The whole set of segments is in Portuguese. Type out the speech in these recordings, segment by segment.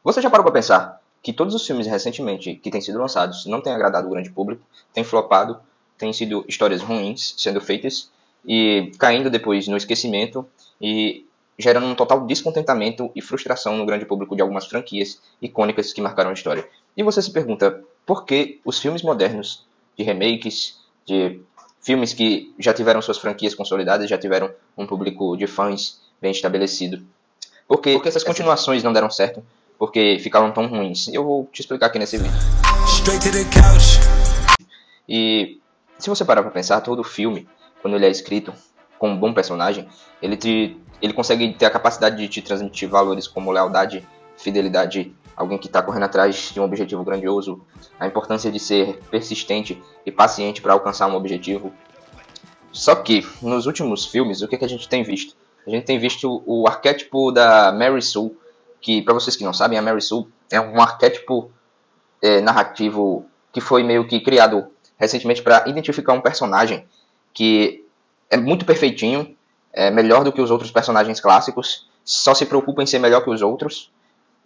Você já parou para pensar que todos os filmes recentemente que têm sido lançados não têm agradado o grande público, têm flopado, têm sido histórias ruins sendo feitas e caindo depois no esquecimento e gerando um total descontentamento e frustração no grande público de algumas franquias icônicas que marcaram a história. E você se pergunta por que os filmes modernos, de remakes, de filmes que já tiveram suas franquias consolidadas, já tiveram um público de fãs bem estabelecido, por que essas continuações não deram certo? Porque ficaram tão ruins? Eu vou te explicar aqui nesse vídeo. E se você parar pra pensar, todo filme, quando ele é escrito com um bom personagem, ele consegue ter a capacidade de te transmitir valores como lealdade, fidelidade, alguém que está correndo atrás de um objetivo grandioso, a importância de ser persistente e paciente para alcançar um objetivo. Só que, nos últimos filmes, o que a gente tem visto? A gente tem visto o arquétipo da Mary Sue, que, para vocês que não sabem, a Mary Sue é um arquétipo narrativo que foi meio que criado recentemente para identificar um personagem que é muito perfeitinho, é melhor do que os outros personagens clássicos, só se preocupa em ser melhor que os outros,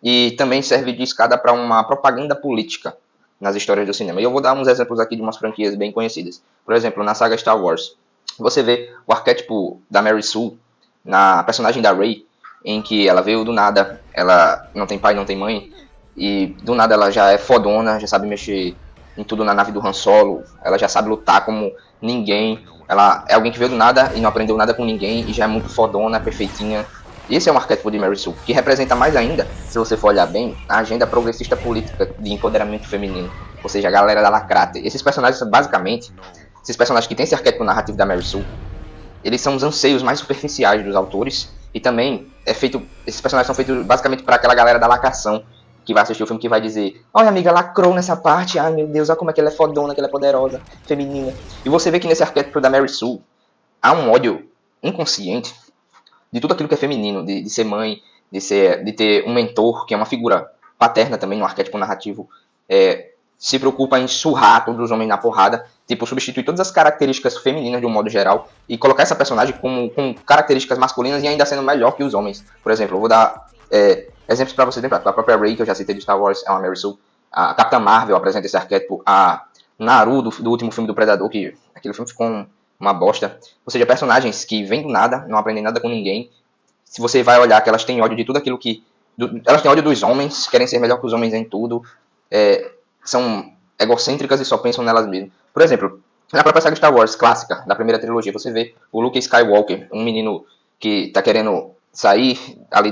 e também serve de escada para uma propaganda política nas histórias do cinema. E eu vou dar uns exemplos aqui de umas franquias bem conhecidas. Por exemplo, na saga Star Wars, você vê o arquétipo da Mary Sue na personagem da Rey, em que ela veio do nada, ela não tem pai, não tem mãe, e do nada ela já é fodona, já sabe mexer em tudo na nave do Han Solo, ela já sabe lutar como ninguém, ela é alguém que veio do nada e não aprendeu nada com ninguém, e já é muito fodona, perfeitinha. Esse é um arquétipo de Mary Sue, que representa mais ainda, se você for olhar bem, a agenda progressista política de empoderamento feminino, ou seja, a galera da lacrate. Esses personagens, basicamente, esses personagens que têm esse arquétipo narrativo da Mary Sue, eles são os anseios mais superficiais dos autores, e também esses personagens são feitos basicamente para aquela galera da lacração, que vai assistir o filme, que vai dizer: olha, amiga, lacrou nessa parte, ai meu Deus, olha como é que ela é fodona, que ela é poderosa, feminina. E você vê que nesse arquétipo da Mary Sue há um ódio inconsciente de tudo aquilo que é feminino, de ser mãe, de ter um mentor, que é uma figura paterna também, no arquétipo narrativo, se preocupa em surrar todos os homens na porrada, tipo, substituir todas as características femininas de um modo geral e colocar essa personagem com características masculinas e ainda sendo melhor que os homens. Por exemplo, eu vou dar exemplos para você lembrar. A própria Rey, que eu já citei de Star Wars, é uma Mary Sue. A Capitã Marvel apresenta esse arquétipo. A Naru, do último filme do Predador, que aquele filme ficou uma bosta. Ou seja, personagens que vêm do nada, não aprendem nada com ninguém. Se você vai olhar que elas têm ódio de tudo aquilo que... elas têm ódio dos homens, querem ser melhor que os homens em tudo. São egocêntricas e só pensam nelas mesmas. Por exemplo, na própria saga Star Wars clássica, da primeira trilogia, você vê o Luke Skywalker, um menino que tá querendo sair ali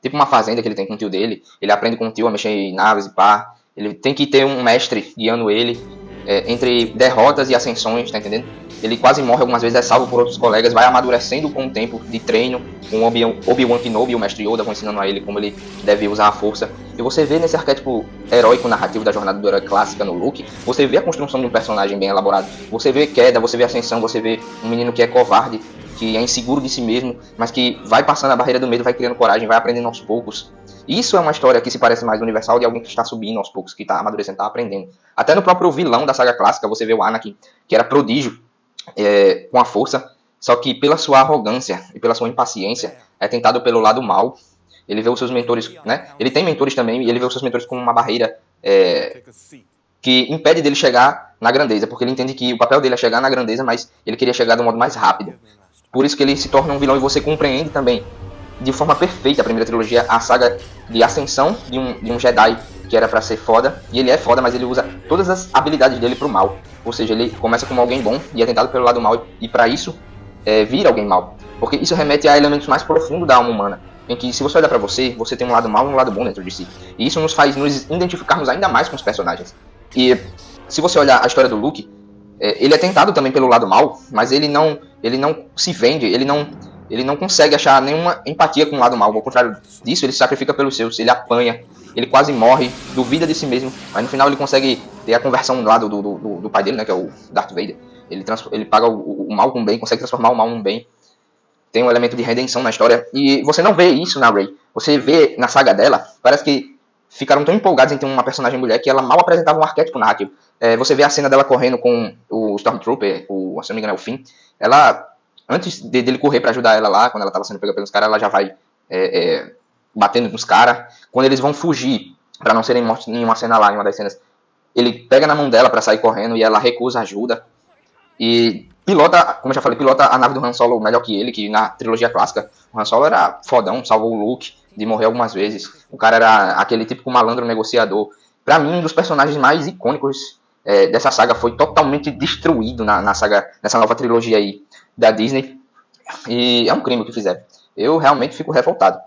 tipo uma fazenda que ele tem com o tio dele. Ele aprende com o tio a mexer em naves e pá. Ele tem que ter um mestre guiando ele entre derrotas e ascensões, tá entendendo? Ele quase morre algumas vezes, é salvo por outros colegas, vai amadurecendo com o tempo de treino, com Obi-Wan Kenobi, o mestre Yoda, vão ensinando a ele como ele deve usar a força. E você vê nesse arquétipo heróico narrativo da jornada do herói clássica no Luke, você vê a construção de um personagem bem elaborado. Você vê queda, você vê ascensão, você vê um menino que é covarde, que é inseguro de si mesmo, mas que vai passando a barreira do medo, vai criando coragem, vai aprendendo aos poucos. Isso é uma história que se parece mais universal, de alguém que está subindo aos poucos, que está amadurecendo, está aprendendo. Até no próprio vilão da saga clássica, você vê o Anakin, que era prodígio com a força, só que pela sua arrogância e pela sua impaciência, é tentado pelo lado mal. Ele vê os seus mentores, né? Ele tem mentores também, e ele vê os seus mentores como uma barreira que impede dele chegar na grandeza, porque ele entende que o papel dele é chegar na grandeza, mas ele queria chegar de um modo mais rápido. Por isso que ele se torna um vilão, e você compreende também de forma perfeita a primeira trilogia, a saga de ascensão de um Jedi que era pra ser foda, e ele é foda, mas ele usa todas as habilidades dele pro mal. Ou seja, ele começa como alguém bom e é tentado pelo lado mal, e para isso vira alguém mal. Porque isso remete a elementos mais profundos da alma humana, em que se você olhar pra você, você tem um lado mal e um lado bom dentro de si. E isso nos faz nos identificarmos ainda mais com os personagens. E se você olhar a história do Luke, ele é tentado também pelo lado mal, mas ele não se vende, ele não consegue achar nenhuma empatia com o lado mal. Ao contrário disso, ele se sacrifica pelos seus, ele apanha, ele quase morre, duvida de si mesmo, mas no final ele consegue ter a conversão lá do pai dele, né, que é o Darth Vader. Ele paga o mal com o bem, consegue transformar o mal num bem. Tem um elemento de redenção na história, e você não vê isso na Rey. Você vê na saga dela, parece que ficaram tão empolgados em ter uma personagem mulher que ela mal apresentava um arquétipo narrativo. Você vê a cena dela correndo com o Stormtrooper, se não me engano é o Finn. Ela, antes dele correr pra ajudar ela lá, quando ela tava sendo pega pelos caras, ela já vai batendo nos caras. Quando eles vão fugir, pra não serem mortos em uma cena lá, em uma das cenas, ele pega na mão dela pra sair correndo e ela recusa ajuda. E pilota, como eu já falei, pilota a nave do Han Solo melhor que ele, que na trilogia clássica, o Han Solo era fodão, salvou o Luke de morrer algumas vezes. O cara era aquele típico malandro negociador. Pra mim, um dos personagens mais icônicos dessa saga foi totalmente destruído na saga, nessa nova trilogia aí da Disney. E é um crime o que fizeram. Eu realmente fico revoltado.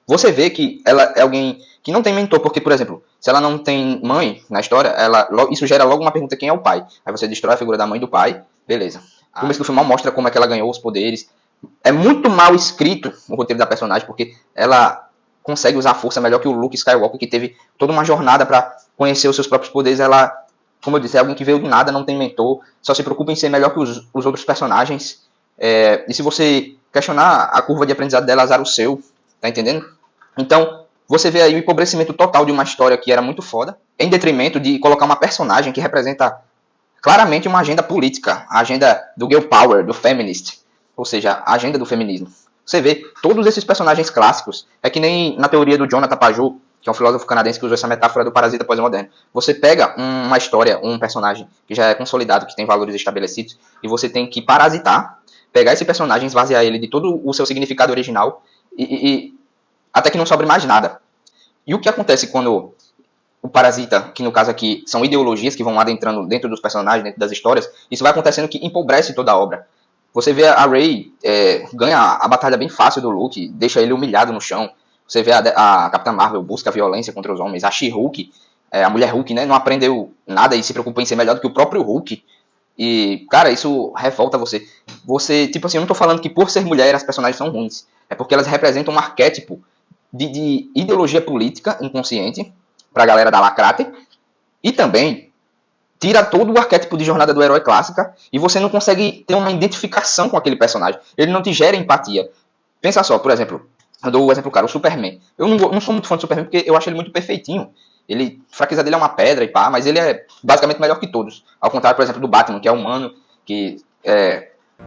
Você vê que ela é alguém que não tem mentor, porque, por exemplo, se ela não tem mãe na história, isso gera logo uma pergunta: quem é o pai? Aí você destrói a figura da mãe e do pai, beleza. No começo do filme mostra como é que ela ganhou os poderes. É muito mal escrito o roteiro da personagem, porque ela consegue usar a força melhor que o Luke Skywalker, que teve toda uma jornada para conhecer os seus próprios poderes. Ela, como eu disse, é alguém que veio do nada, não tem mentor, só se preocupa em ser melhor que os outros personagens. E se você questionar a curva de aprendizado dela, azar o seu, tá entendendo? Então, você vê aí o empobrecimento total de uma história que era muito foda, em detrimento de colocar uma personagem que representa claramente uma agenda política, a agenda do girl power, do feminist, ou seja, a agenda do feminismo. Você vê todos esses personagens clássicos, é que nem na teoria do Jonathan Pajot, que é um filósofo canadense que usou essa metáfora do parasita pós-moderno. Você pega uma história, um personagem que já é consolidado, que tem valores estabelecidos, e você tem que parasitar, pegar esse personagem, esvaziar ele de todo o seu significado original e até que não sobre mais nada. E o que acontece quando o parasita, que no caso aqui são ideologias que vão adentrando dentro dos personagens, dentro das histórias, isso vai acontecendo que empobrece toda a obra. Você vê a Rey ganha a batalha bem fácil do Luke, deixa ele humilhado no chão. Você vê a Capitã Marvel busca a violência contra os homens. A She-Hulk, a mulher Hulk, né, não aprendeu nada e se preocupa em ser melhor do que o próprio Hulk. E, cara, isso revolta você. Você, tipo assim, eu não tô falando que por ser mulher as personagens são ruins. É porque elas representam um arquétipo de ideologia política inconsciente pra galera da lacrate. E também tira todo o arquétipo de jornada do herói clássica e você não consegue ter uma identificação com aquele personagem. Ele não te gera empatia. Pensa só, por exemplo, eu dou o exemplo, cara, o Superman. Eu não sou muito fã do Superman porque eu acho ele muito perfeitinho. A fraqueza dele é uma pedra e pá, mas ele é basicamente melhor que todos. Ao contrário, por exemplo, do Batman, que é humano, que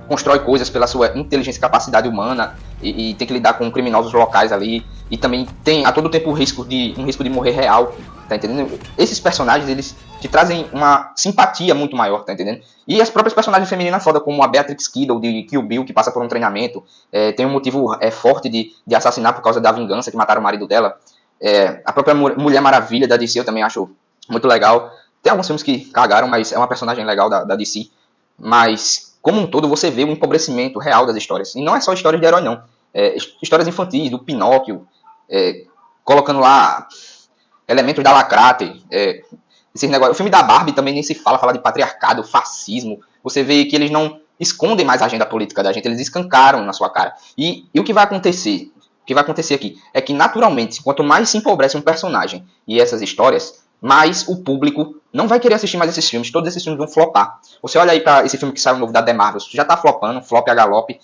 constrói coisas pela sua inteligência e capacidade humana e tem que lidar com criminosos locais ali. E também tem a todo tempo um risco de morrer real, tá entendendo? Esses personagens, eles te trazem uma simpatia muito maior, tá entendendo? E as próprias personagens femininas foda, como a Beatrix Kiddo de Kill Bill, que passa por um treinamento, tem um motivo forte de assassinar por causa da vingança, que mataram o marido dela. A própria Mulher Maravilha da DC eu também acho muito legal. Tem alguns filmes que cagaram, mas é uma personagem legal da DC. Mas, como um todo, você vê o empobrecimento real das histórias. E não é só histórias de herói, não. Histórias infantis, do Pinóquio, colocando lá elementos da lacrate, esses negócios. O filme da Barbie também nem se fala de patriarcado, fascismo. Você vê que eles não escondem mais a agenda política da gente, eles escancaram na sua cara. E o que vai acontecer? O que vai acontecer aqui é que, naturalmente, quanto mais se empobrece um personagem e essas histórias, mais o público não vai querer assistir mais esses filmes. Todos esses filmes vão flopar. Você olha aí para esse filme que saiu novo da The Marvels, já tá flopando, flop a galope.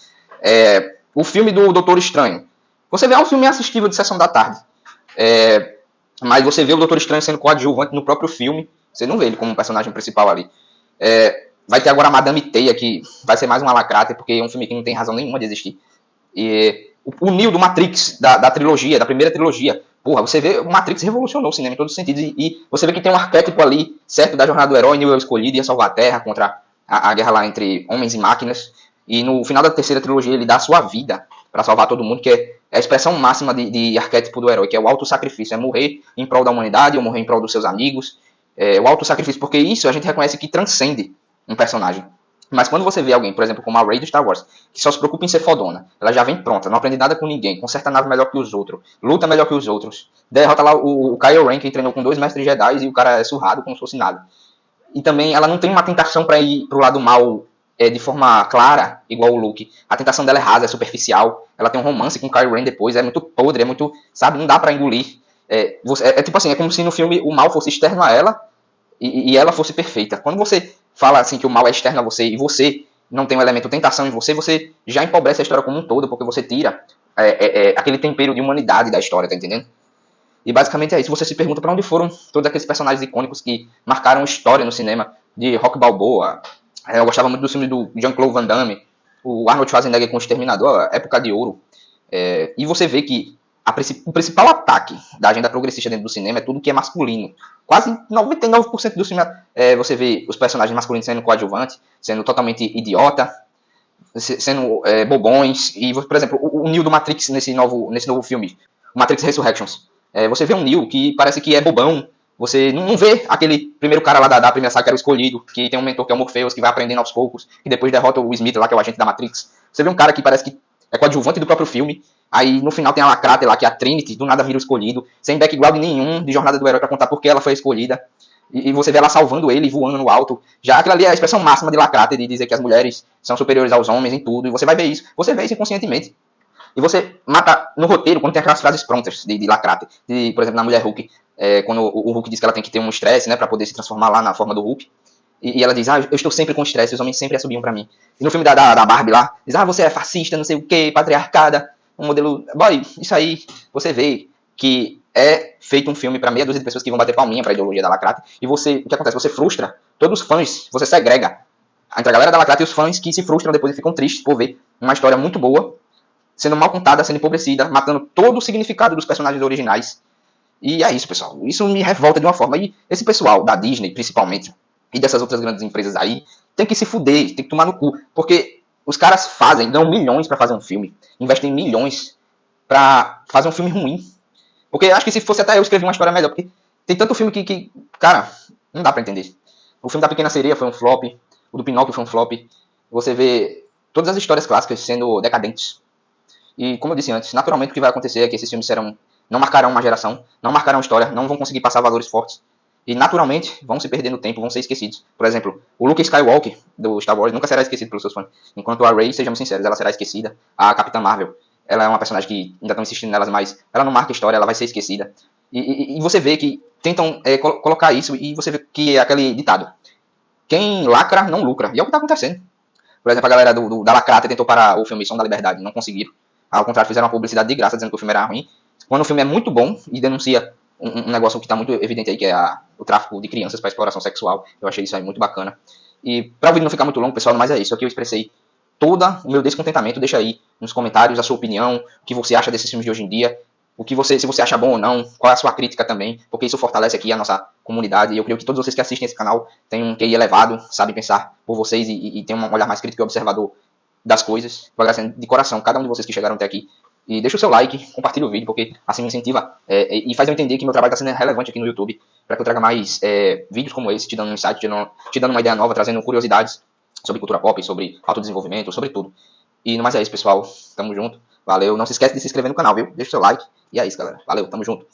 O filme do Doutor Estranho. Você vê um filme assistível de sessão da tarde. Mas você vê o Doutor Estranho sendo coadjuvante no próprio filme. Você não vê ele como um personagem principal ali. Vai ter agora a Madame Teia, que vai ser mais uma lacrata, porque é um filme que não tem razão nenhuma de existir. E o Neo do Matrix, da trilogia, da primeira trilogia. Porra, você vê, o Matrix revolucionou o cinema em todos os sentidos. E você vê que tem um arquétipo ali, certo, da jornada do herói. Neo é o escolhido, ia salvar a Terra contra a guerra lá entre homens e máquinas. E no final da terceira trilogia ele dá a sua vida para salvar todo mundo, que é a expressão máxima de arquétipo do herói, que é o autossacrifício. É morrer em prol da humanidade ou morrer em prol dos seus amigos. O autossacrifício, porque isso a gente reconhece que transcende um personagem. Mas quando você vê alguém, por exemplo, como a Rey do Star Wars, que só se preocupa em ser fodona, ela já vem pronta, não aprende nada com ninguém, conserta a nave melhor que os outros, luta melhor que os outros, derrota lá o Kylo Ren, que treinou com 2 mestres Jedi e o cara é surrado como se fosse nada. E também ela não tem uma tentação para ir pro lado mal de forma clara, igual o Luke. A tentação dela é rasa, é superficial. Ela tem um romance com o Kylo Ren depois, é muito podre, é muito, sabe, não dá para engolir. Tipo assim, é como se no filme o mal fosse externo a ela e ela fosse perfeita. Quando você fala assim que o mal é externo a você e você não tem um elemento tentação em você, você já empobrece a história como um todo, porque você tira aquele tempero de humanidade da história, tá entendendo? E basicamente é isso. Você se pergunta para onde foram todos aqueles personagens icônicos que marcaram história no cinema, de Rock Balboa. Eu gostava muito do filme do Jean-Claude Van Damme, o Arnold Schwarzenegger com o Exterminador, a época de ouro. E você vê que o principal ataque da agenda progressista dentro do cinema é tudo que é masculino. Quase 99% do cinema você vê os personagens masculinos sendo coadjuvantes, sendo totalmente idiota, sendo bobões. E, por exemplo, o Neo do Matrix nesse novo filme, o Matrix Resurrections. Você vê um Neo que parece que é bobão. Você não vê aquele primeiro cara lá da primeira saga que era o escolhido, que tem um mentor que é o Morpheus, que vai aprendendo aos poucos, que depois derrota o Smith lá, que é o agente da Matrix. Você vê um cara que parece que é coadjuvante do próprio filme. Aí no final tem a Lacrate lá, que é a Trinity, do nada vira o escolhido, sem background nenhum de jornada do herói pra contar por que ela foi escolhida. E você vê ela salvando ele, voando no alto. Já aquilo ali é a expressão máxima de Lacrate, de dizer que as mulheres são superiores aos homens em tudo. E você vai ver isso. Você vê isso inconscientemente. E você mata no roteiro, quando tem aquelas frases prontas de Lacrate. Por exemplo, na Mulher Hulk, quando o Hulk diz que ela tem que ter um estresse, né, pra poder se transformar lá na forma do Hulk. E ela diz, eu estou sempre com estresse, os homens sempre subiam pra mim. E no filme da Barbie lá, diz, você é fascista, não sei o que, patriarcada, um modelo... Boy, isso aí, você vê que é feito um filme pra meia dúzia de pessoas que vão bater palminha pra ideologia da Lacrate. E o que acontece? Você frustra todos os fãs, você segrega entre a galera da Lacrate e os fãs que se frustram depois e ficam tristes por ver uma história muito boa, sendo mal contada, sendo empobrecida, matando todo o significado dos personagens originais. E é isso, pessoal. Isso me revolta de uma forma. E esse pessoal da Disney, principalmente, e dessas outras grandes empresas aí, tem que se fuder, tem que tomar no cu. Porque os caras dão milhões pra fazer um filme, investem milhões pra fazer um filme ruim. Porque acho que se fosse até eu escrever uma história melhor. Porque tem tanto filme que cara, não dá pra entender. O filme da Pequena Sereia foi um flop, o do Pinóquio foi um flop. Você vê todas as histórias clássicas sendo decadentes. E como eu disse antes, naturalmente o que vai acontecer é que esses filmes não marcarão uma geração, não marcarão história, não vão conseguir passar valores fortes. E naturalmente vão se perder no tempo, vão ser esquecidos. Por exemplo, o Luke Skywalker do Star Wars nunca será esquecido pelos seus fãs. Enquanto a Rey, sejamos sinceros, ela será esquecida. A Capitã Marvel, ela é uma personagem que ainda estão insistindo nelas, mas ela não marca história, ela vai ser esquecida. E você vê que tentam colocar isso, e você vê que é aquele ditado: quem lacra não lucra. E é o que está acontecendo. Por exemplo, a galera da Lacrata tentou parar o filme Som da Liberdade, não conseguiram. Ao contrário, fizeram uma publicidade de graça dizendo que o filme era ruim. Quando o filme é muito bom e denuncia um negócio que está muito evidente aí, que é o tráfico de crianças para exploração sexual. Eu achei isso aí muito bacana. E para o vídeo não ficar muito longo, pessoal, mas é isso. Aqui eu expressei todo o meu descontentamento. Deixa aí nos comentários a sua opinião, o que você acha desses filmes de hoje em dia, se você acha bom ou não, qual é a sua crítica também, porque isso fortalece aqui a nossa comunidade. E eu creio que todos vocês que assistem esse canal têm um QI elevado, sabem pensar por vocês e têm um olhar mais crítico e observador das coisas. Eu agradeço de coração cada um de vocês que chegaram até aqui. E deixa o seu like, compartilha o vídeo, porque assim me incentiva e faz eu entender que meu trabalho está sendo relevante aqui no YouTube, para que eu traga mais vídeos como esse, te dando um insight, te dando uma ideia nova, trazendo curiosidades sobre cultura pop, sobre autodesenvolvimento, sobre tudo. E no mais é isso, pessoal. Tamo junto. Valeu. Não se esquece de se inscrever no canal, viu? Deixa o seu like. E é isso, galera. Valeu. Tamo junto.